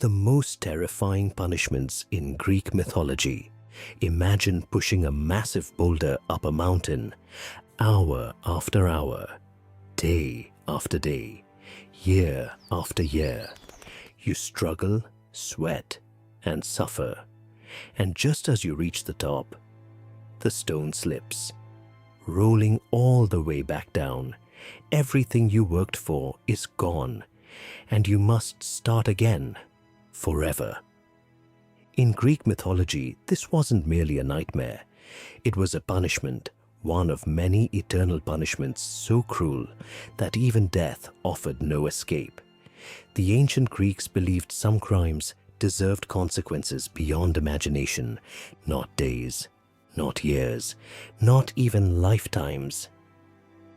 The most terrifying punishments in Greek mythology. Imagine pushing a massive boulder up a mountain, hour after hour, day after day, year after year. You struggle, sweat, and suffer. And just as you reach the top, the stone slips, rolling all the way back down. Everything you worked for is gone, and you must start again, forever. In Greek mythology, this wasn't merely a nightmare. It was a punishment, one of many eternal punishments so cruel that even death offered no escape. The ancient Greeks believed some crimes deserved consequences beyond imagination, not days, not years, not even lifetimes,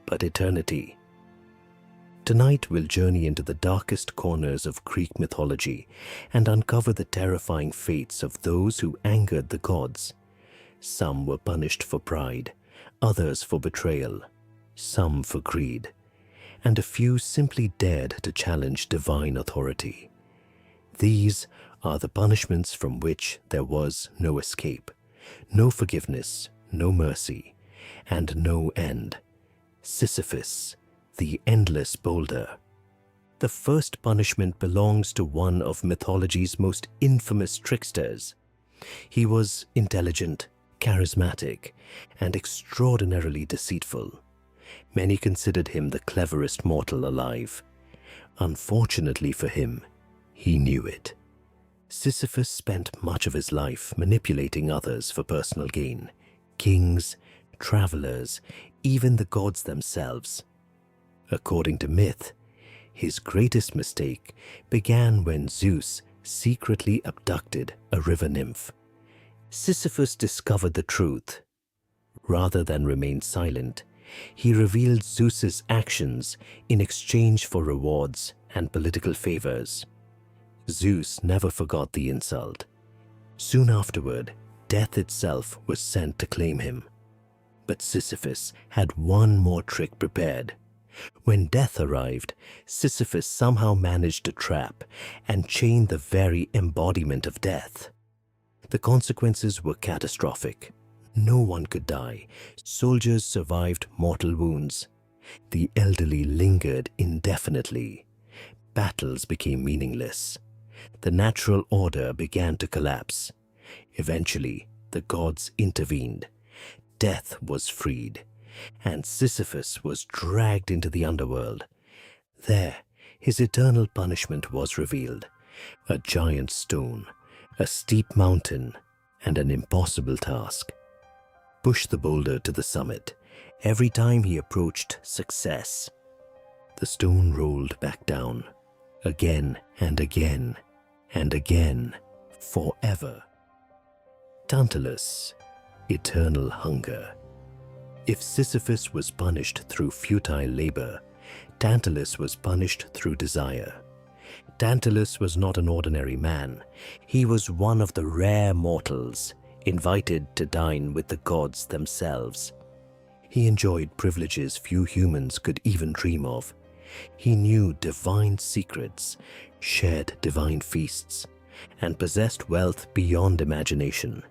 but eternity. Tonight we'll journey into the darkest corners of Greek mythology and uncover the terrifying fates of those who angered the gods. Some were punished for pride, others for betrayal, some for greed, and a few simply dared to challenge divine authority. These are the punishments from which there was no escape, no forgiveness, no mercy, and no end. Sisyphus, the endless boulder. The first punishment belongs to one of mythology's most infamous tricksters. He was intelligent, charismatic, and extraordinarily deceitful. Many considered him the cleverest mortal alive. Unfortunately for him, he knew it. Sisyphus spent much of his life manipulating others for personal gain. Kings, travelers, even the gods themselves. According to myth, his greatest mistake began when Zeus secretly abducted a river nymph. Sisyphus discovered the truth. Rather than remain silent, he revealed Zeus's actions in exchange for rewards and political favors. Zeus never forgot the insult. Soon afterward, death itself was sent to claim him. But Sisyphus had one more trick prepared. When death arrived, Sisyphus somehow managed to trap and chain the very embodiment of death. The consequences were catastrophic. No one could die. Soldiers survived mortal wounds. The elderly lingered indefinitely. Battles became meaningless. The natural order began to collapse. Eventually, the gods intervened. Death was freed, and Sisyphus was dragged into the underworld. There, his eternal punishment was revealed. A giant stone, a steep mountain, and an impossible task. Push the boulder to the summit. Every time he approached success, the stone rolled back down, again and again and again, forever. Tantalus, eternal hunger. If Sisyphus was punished through futile labor, Tantalus was punished through desire. Tantalus was not an ordinary man. He was one of the rare mortals invited to dine with the gods themselves. He enjoyed privileges few humans could even dream of. He knew divine secrets, shared divine feasts, and possessed wealth beyond imagination.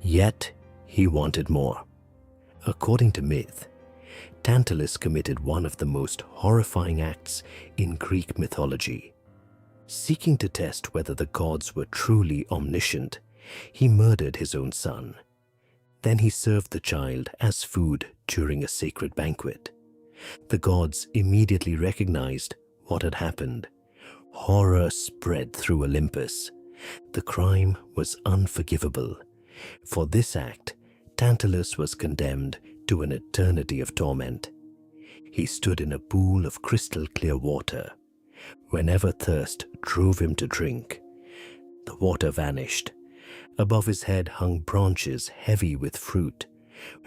Yet, he wanted more. According to myth, Tantalus committed one of the most horrifying acts in Greek mythology. Seeking to test whether the gods were truly omniscient, he murdered his own son. Then he served the child as food during a sacred banquet. The gods immediately recognized what had happened. Horror spread through Olympus. The crime was unforgivable. For this act, Tantalus was condemned to an eternity of torment. He stood in a pool of crystal clear water. Whenever thirst drove him to drink, the water vanished. Above his head hung branches heavy with fruit.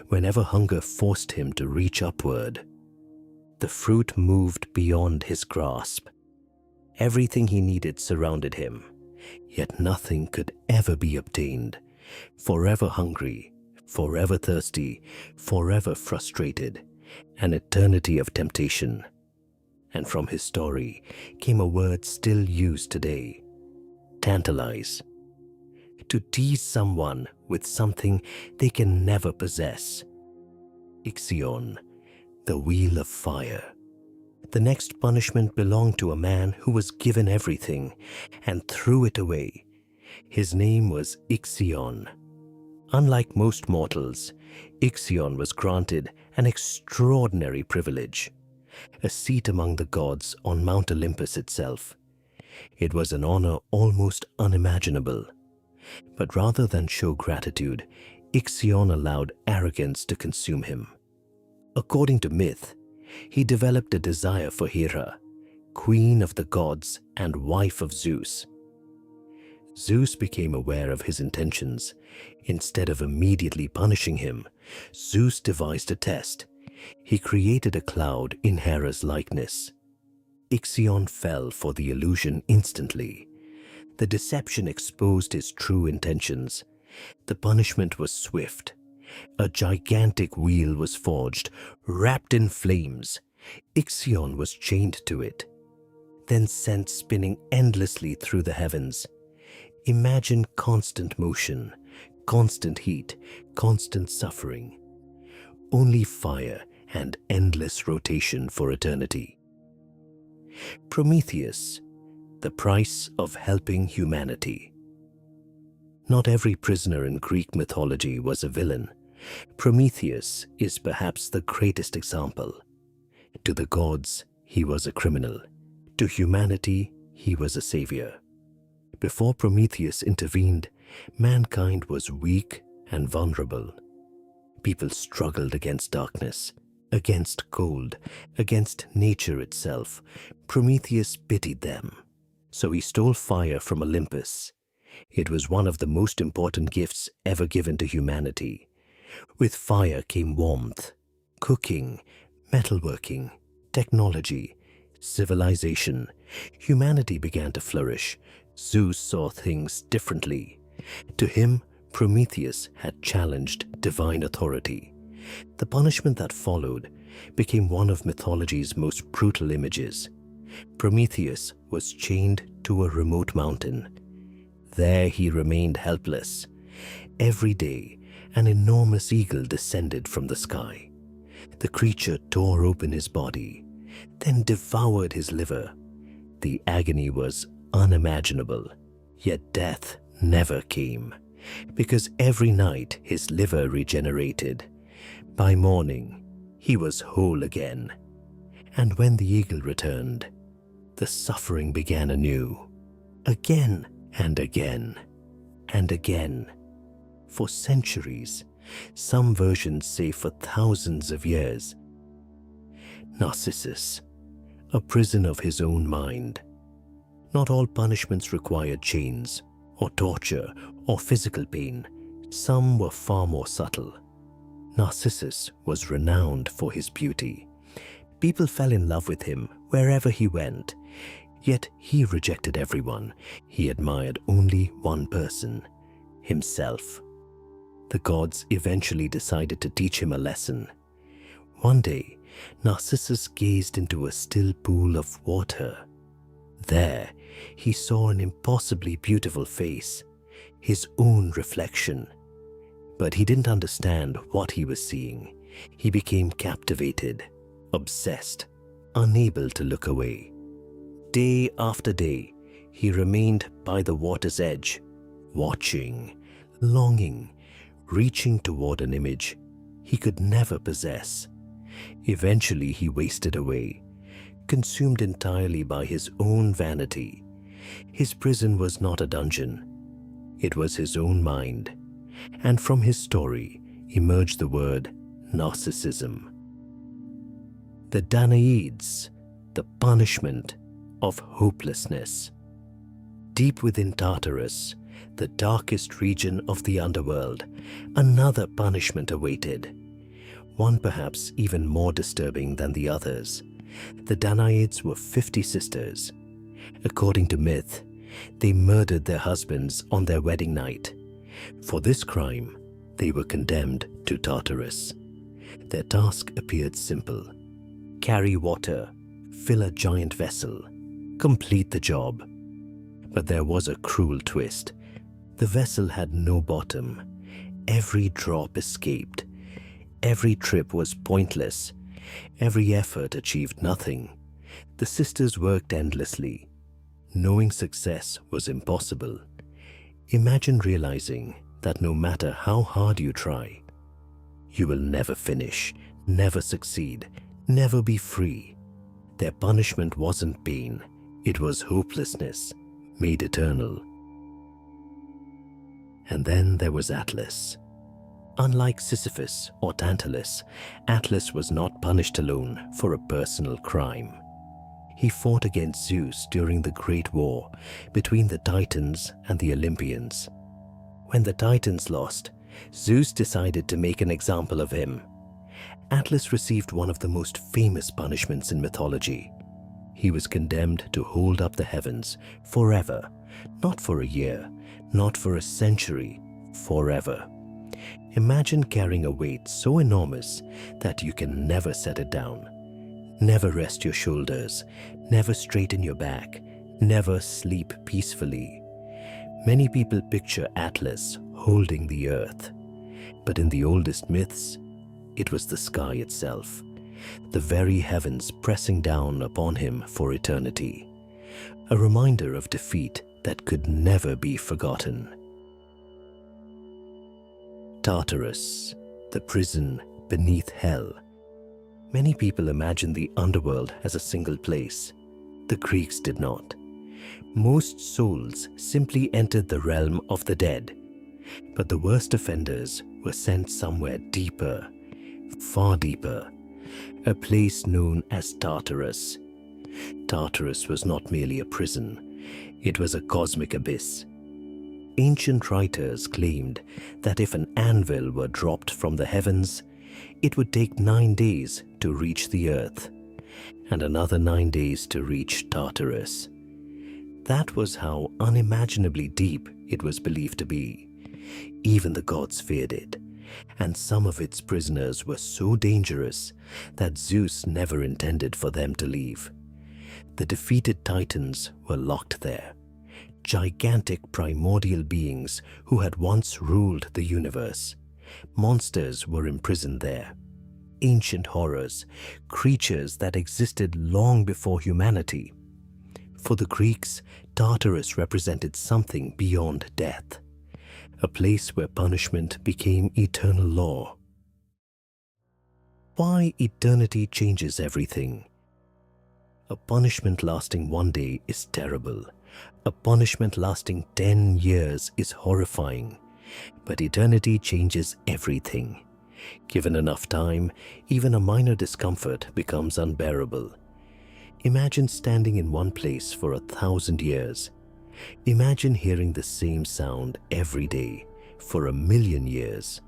Whenever hunger forced him to reach upward, the fruit moved beyond his grasp. Everything he needed surrounded him, yet nothing could ever be obtained. Forever hungry, forever thirsty, forever frustrated, an eternity of temptation. And from his story came a word still used today: tantalize. To tease someone with something they can never possess. Ixion, the wheel of fire. The next punishment belonged to a man who was given everything and threw it away. His name was Ixion. Unlike most mortals, Ixion was granted an extraordinary privilege, a seat among the gods on Mount Olympus itself. It was an honor almost unimaginable. But rather than show gratitude, Ixion allowed arrogance to consume him. According to myth, he developed a desire for Hera, queen of the gods and wife of Zeus. Zeus became aware of his intentions. Instead of immediately punishing him, Zeus devised a test. He created a cloud in Hera's likeness. Ixion fell for the illusion instantly. The deception exposed his true intentions. The punishment was swift. A gigantic wheel was forged, wrapped in flames. Ixion was chained to it, then sent spinning endlessly through the heavens. Imagine constant motion, constant heat, constant suffering. Only fire and endless rotation for eternity. Prometheus, the price of helping humanity. Not every prisoner in Greek mythology was a villain. Prometheus is perhaps the greatest example. To the gods, he was a criminal. To humanity, he was a savior. Before Prometheus intervened, mankind was weak and vulnerable. People struggled against darkness, against cold, against nature itself. Prometheus pitied them. So he stole fire from Olympus. It was one of the most important gifts ever given to humanity. With fire came warmth, cooking, metalworking, technology, civilization. Humanity began to flourish. Zeus saw things differently. To him, Prometheus had challenged divine authority. The punishment that followed became one of mythology's most brutal images. Prometheus was chained to a remote mountain. There he remained helpless. Every day, an enormous eagle descended from the sky. The creature tore open his body, then devoured his liver. The agony was unimaginable, yet death never came, because every night his liver regenerated. By morning, he was whole again. And when the eagle returned, the suffering began anew, again and again and again. For centuries, some versions say for thousands of years. Narcissus, a prison of his own mind. Not all punishments required chains, or torture, or physical pain. Some were far more subtle. Narcissus was renowned for his beauty. People fell in love with him wherever he went. Yet he rejected everyone. He admired only one person, himself. The gods eventually decided to teach him a lesson. One day, Narcissus gazed into a still pool of water. There, he saw an impossibly beautiful face, his own reflection. But he didn't understand what he was seeing. He became captivated, obsessed, unable to look away. Day after day, he remained by the water's edge, watching, longing, reaching toward an image he could never possess. Eventually, he wasted away, consumed entirely by his own vanity. His prison was not a dungeon. It was his own mind. And from his story emerged the word narcissism. The Danaids, the punishment of hopelessness. Deep within Tartarus, the darkest region of the underworld, another punishment awaited. One perhaps even more disturbing than the others. The Danaids were 50 sisters. According to myth, they murdered their husbands on their wedding night. For this crime, they were condemned to Tartarus. Their task appeared simple. Carry water, fill a giant vessel, complete the job. But there was a cruel twist. The vessel had no bottom. Every drop escaped. Every trip was pointless. Every effort achieved nothing. The sisters worked endlessly. Knowing success was impossible. Imagine realizing that no matter how hard you try, you will never finish, never succeed, never be free. Their punishment wasn't pain, it was hopelessness, made eternal. And then there was Atlas. Unlike Sisyphus or Tantalus, Atlas was not punished alone for a personal crime. He fought against Zeus during the Great War between the Titans and the Olympians. When the Titans lost, Zeus decided to make an example of him. Atlas received one of the most famous punishments in mythology. He was condemned to hold up the heavens forever, not for a year, not for a century, forever. Imagine carrying a weight so enormous that you can never set it down, never rest your shoulders, never straighten your back, never sleep peacefully. Many people picture Atlas holding the earth, but in the oldest myths, it was the sky itself, the very heavens pressing down upon him for eternity, a reminder of defeat that could never be forgotten. Tartarus, the prison beneath hell. Many people imagine the underworld as a single place. The Greeks did not. Most souls simply entered the realm of the dead, but the worst offenders were sent somewhere deeper, far deeper, a place known as Tartarus. Tartarus was not merely a prison, it was a cosmic abyss. Ancient writers claimed that if an anvil were dropped from the heavens, it would take 9 days to reach the earth, and another 9 days to reach Tartarus. That was how unimaginably deep it was believed to be. Even the gods feared it, and some of its prisoners were so dangerous that Zeus never intended for them to leave. The defeated Titans were locked there, gigantic primordial beings who had once ruled the universe. Monsters were imprisoned there, ancient horrors, creatures that existed long before humanity. For the Greeks, Tartarus represented something beyond death, a place where punishment became eternal law. Why eternity changes everything. A punishment lasting 1 day is terrible. A punishment lasting 10 years is horrifying. But eternity changes everything. Given enough time, even a minor discomfort becomes unbearable. Imagine standing in one place for 1,000 years. Imagine hearing the same sound every day for 1,000,000 years.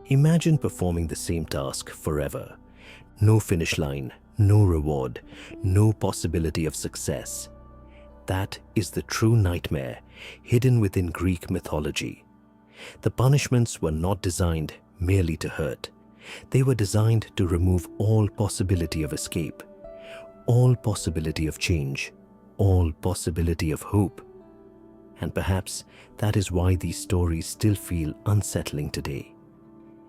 Imagine performing the same task forever. No finish line, no reward, no possibility of success. That is the true nightmare hidden within Greek mythology. The punishments were not designed merely to hurt. They were designed to remove all possibility of escape, all possibility of change, all possibility of hope. And perhaps that is why these stories still feel unsettling today.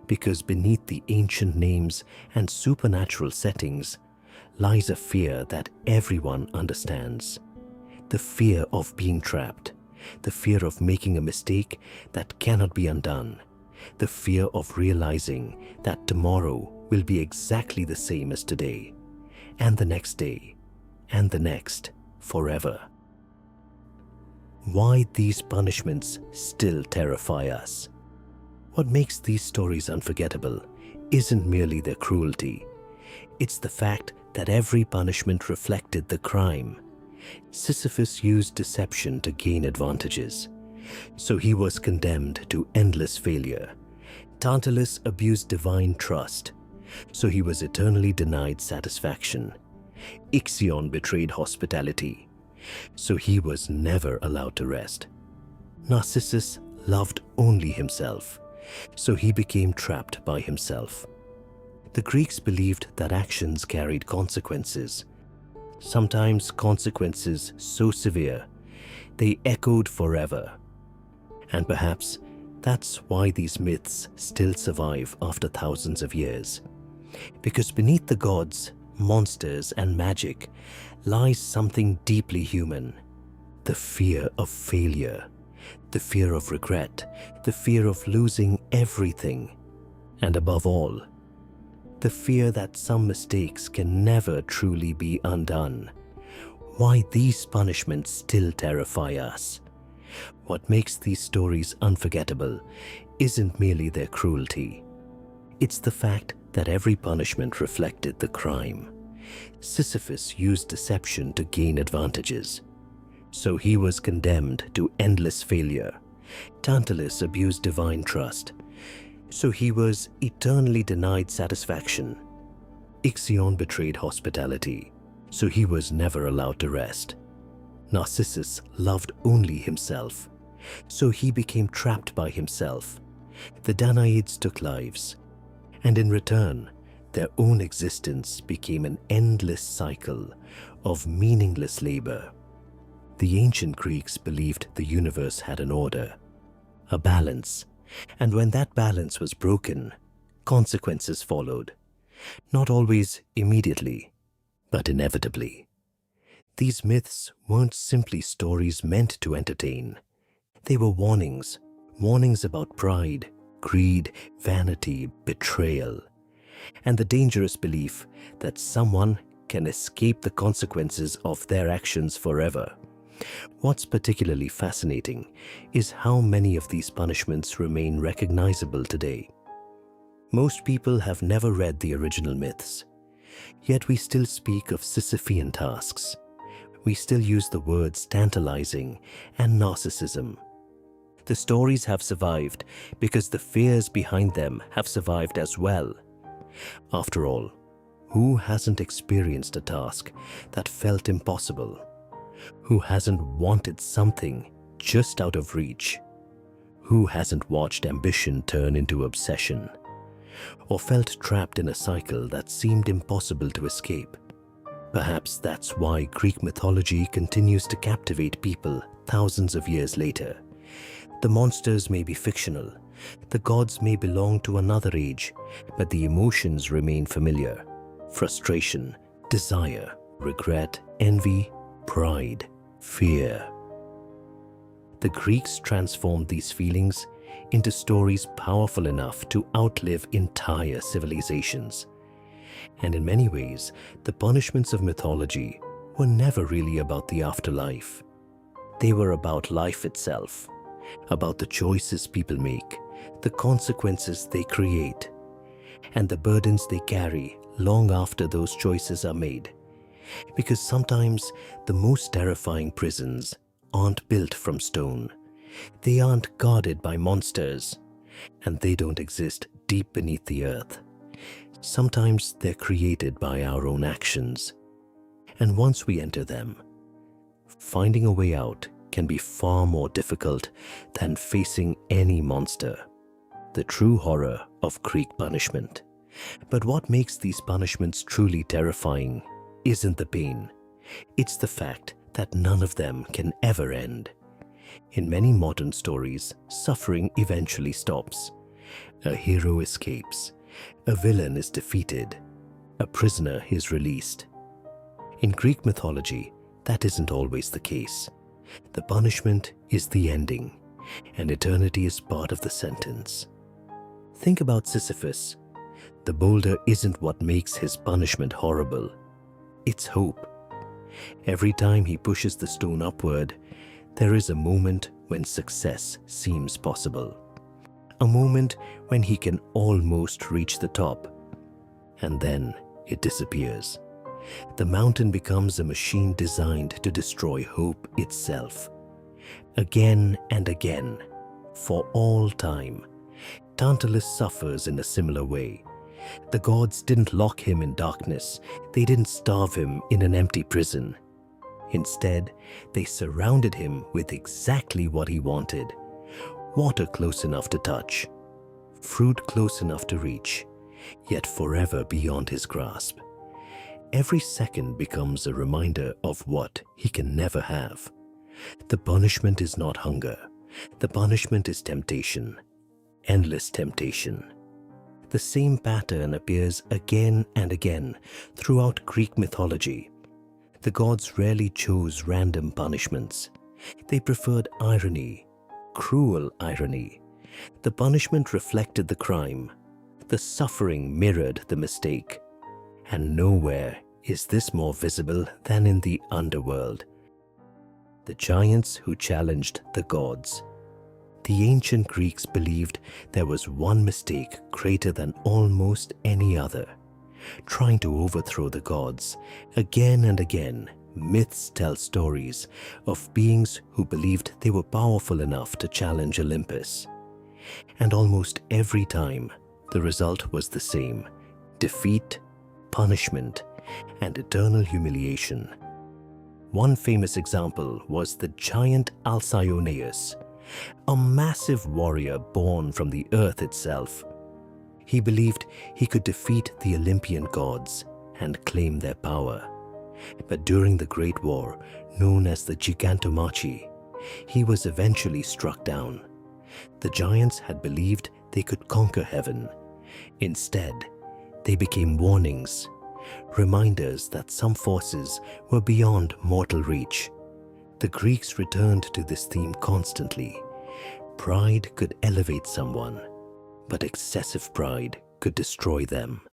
Because beneath the ancient names and supernatural settings lies a fear that everyone understands. The fear of being trapped, the fear of making a mistake that cannot be undone, the fear of realizing that tomorrow will be exactly the same as today, and the next day, and the next, forever. Why these punishments still terrify us? What makes these stories unforgettable isn't merely their cruelty. It's the fact that every punishment reflected the crime. Sisyphus used deception to gain advantages, so he was condemned to endless failure. Tantalus abused divine trust, so he was eternally denied satisfaction. Ixion betrayed hospitality, so he was never allowed to rest. Narcissus loved only himself, so he became trapped by himself. The Greeks believed that actions carried consequences, sometimes consequences so severe They echoed forever. And perhaps that's why these myths still survive after thousands of years. Because beneath the gods, monsters, and magic lies something deeply human. The fear of failure, the fear of regret, the fear of losing everything, and above all, the fear that some mistakes can never truly be undone. Why these punishments still terrify us. What makes these stories unforgettable isn't merely their cruelty. It's the fact that every punishment reflected the crime. Sisyphus used deception to gain advantages, so he was condemned to endless failure. Tantalus abused divine trust, so he was eternally denied satisfaction. Ixion betrayed hospitality, so he was never allowed to rest. Narcissus loved only himself, so he became trapped by himself. The Danaids took lives, and in return, their own existence became an endless cycle of meaningless labor. The ancient Greeks believed the universe had an order, a balance, and when that balance was broken, consequences followed. Not always immediately, but inevitably. These myths weren't simply stories meant to entertain. They were warnings about pride, greed, vanity, betrayal, and the dangerous belief that someone can escape the consequences of their actions forever. What's particularly fascinating is how many of these punishments remain recognizable today. Most people have never read the original myths, yet we still speak of Sisyphean tasks. We still use the words tantalizing and narcissism. The stories have survived because the fears behind them have survived as well. After all, who hasn't experienced a task that felt impossible? Who hasn't wanted something just out of reach? Who hasn't watched ambition turn into obsession? Or felt trapped in a cycle that seemed impossible to escape? Perhaps that's why Greek mythology continues to captivate people thousands of years later. The monsters may be fictional, the gods may belong to another age, but the emotions remain familiar. Frustration, desire, regret, envy, pride, fear. The Greeks transformed these feelings into stories powerful enough to outlive entire civilizations. And in many ways, the punishments of mythology were never really about the afterlife. They were about life itself, about the choices people make, the consequences they create, and the burdens they carry long after those choices are made. Because sometimes the most terrifying prisons aren't built from stone. They aren't guarded by monsters, and they don't exist deep beneath the earth. Sometimes they're created by our own actions. And once we enter them, finding a way out can be far more difficult than facing any monster. The true horror of Greek punishment. But what makes these punishments truly terrifying isn't the pain. It's the fact that none of them can ever end. In many modern stories, suffering eventually stops. A hero escapes. A villain is defeated. A prisoner is released. In Greek mythology, that isn't always the case. The punishment is the ending, and eternity is part of the sentence. Think about Sisyphus. The boulder isn't what makes his punishment horrible. It's hope. Every time he pushes the stone upward, there is a moment when success seems possible. A moment when he can almost reach the top. And then it disappears. The mountain becomes a machine designed to destroy hope itself. Again and again, for all time, Tantalus suffers in a similar way. The gods didn't lock him in darkness. They didn't starve him in an empty prison. Instead, they surrounded him with exactly what he wanted. Water close enough to touch, fruit close enough to reach, yet forever beyond his grasp. Every second becomes a reminder of what he can never have. The punishment is not hunger. The punishment is temptation, endless temptation. The same pattern appears again and again throughout Greek mythology. The gods rarely chose random punishments. They preferred irony, cruel irony. The punishment reflected the crime. The suffering mirrored the mistake. And nowhere is this more visible than in the underworld. The giants who challenged the gods. The ancient Greeks believed there was one mistake greater than almost any other. Trying to overthrow the gods, again and again, myths tell stories of beings who believed they were powerful enough to challenge Olympus. And almost every time, the result was the same: defeat, punishment, and eternal humiliation. One famous example was the giant Alcyoneus, a massive warrior born from the earth itself. He believed he could defeat the Olympian gods and claim their power. But during the Great War, known as the Gigantomachy, he was eventually struck down. The giants had believed they could conquer heaven. Instead, they became warnings, reminders that some forces were beyond mortal reach. The Greeks returned to this theme constantly. Pride could elevate someone, but excessive pride could destroy them.